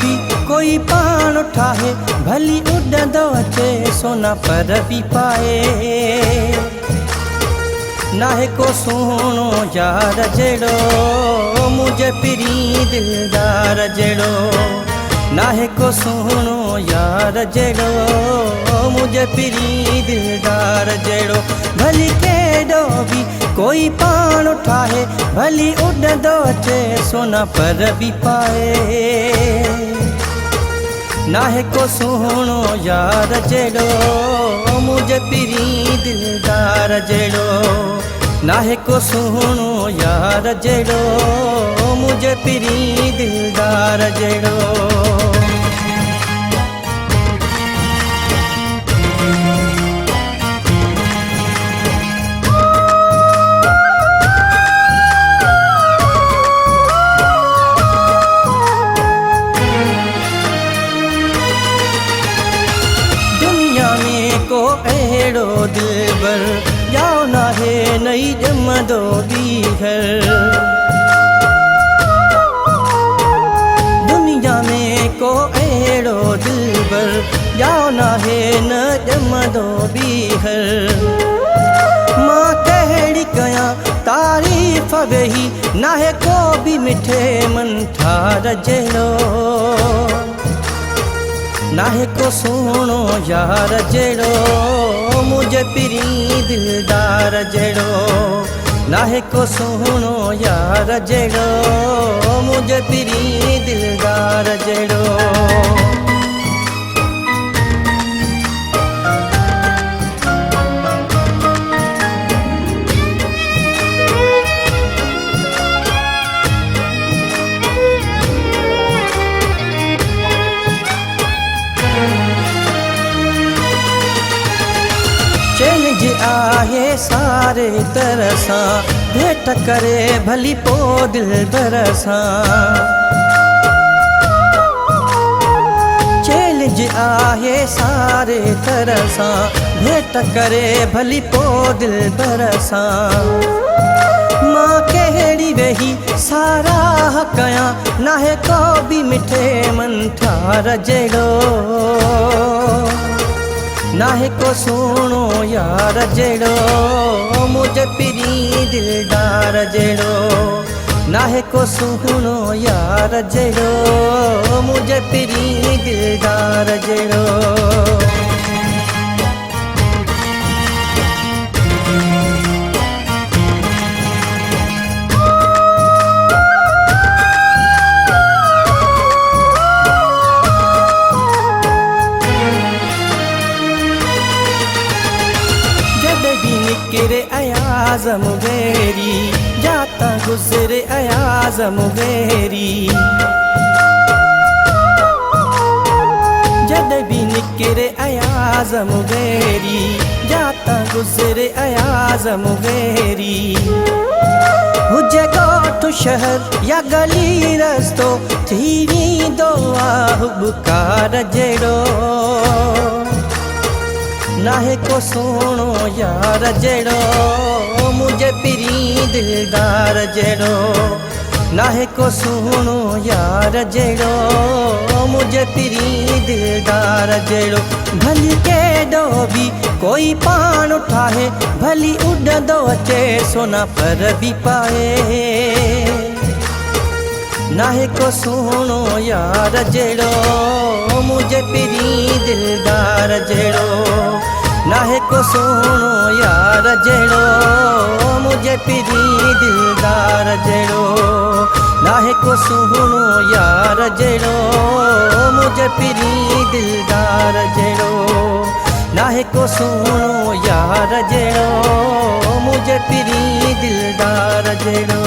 भी कोई पान उठाए, भली उड़ंदो अचे सोना पर भी पाए। नाहे को सुहिणो यार जहिड़ो, मुंहिंजे पिरी दिलदार जहिड़ो। नाहे को सुहिणो यार जहिड़ो, मुंहिंजे पिरी दिलदार जहिड़ो। भली केॾो भी कोई पान उठाए, भली उड़ंदो अचे सोना पर भी पाए। नाहे को सुहिणो यार जहिड़ो, मुंहिंजे पिरी दिलदार जहिड़ो। नाहे को सुहिणो यार जहिड़ो, मुंहिंजे पिरी दिलदार जहिड़ो। को अहिड़ो दिलबर याओ नाहे नई ॼमंदो ॿीहर। दुनिया में को अहिड़ो दिलबर याओ नाहे न ॼमंदो ॿीहर। मां कहिड़ी कयां तारीफ़ वेही, नाहे को भी मिठे मन ठार जहिड़ो। नाहे को सुहिणो यार जहिड़ो, मुंहिंजे पिरी दिलदार जहिड़ो। नाहे को सुहिणो यार जहिड़ो, मुंहिंजे पिरी दिलदार जहिड़ो। चैलेंज आहे सारे तरह सां, भेट करे भली पो दिलबर सां। चैलेंज आहे सारे तरह सां, भेट करे भली पो दिलबर सां। मां कहिड़ी वेही साराह कयां, नाहे को भी मिठे मन ठार जहिड़ो। नाहे को सुहिणो यार जहिड़ो, मुंहिंजे पिरी दिलदार जहिड़ो। नाहे को सुहिणो यार जहिड़ो, मुंहिंजे पिरी दिलदार जहिड़ो। निकिरे अयाज़म वेरी, जाता गुज़रे अयाज़म वेरी। जद भी निकिरे अयाज़म वेरी, जाता गुज़रे अयाज़म वेरी। हुजे ॻोठ शहर या गली रस्तो, थी वेंदो आहे हुबकार जहिड़ो। नाहे को सुहिणो यार जहिड़ो, मुंहिंजे पिरी दिलदार जहिड़ो। नाहे को सुहिणो यार जहिड़ो, मुंहिंजे पिरी दिलदार जहिड़ो। भली केॾो भी कोई पान उठाए, भली उड़ंदो अचे सोना पर भी पाए। नाहे को सुहिणो यार जहिड़ो, मुंहिंजे पिरी दिलदार जहिड़ो। नाहे को सुहिणो यार जहिड़ो, मुंहिंजे पिरी दिलदार जहिड़ो। नाहे को सुहिणो यार जहिड़ो, मुंहिंजे पिरी दिलदार जहिड़ो। नाहे को सुहिणो यार जहिड़ो, मुंहिंजे पिरी दिलदार जहिड़ो।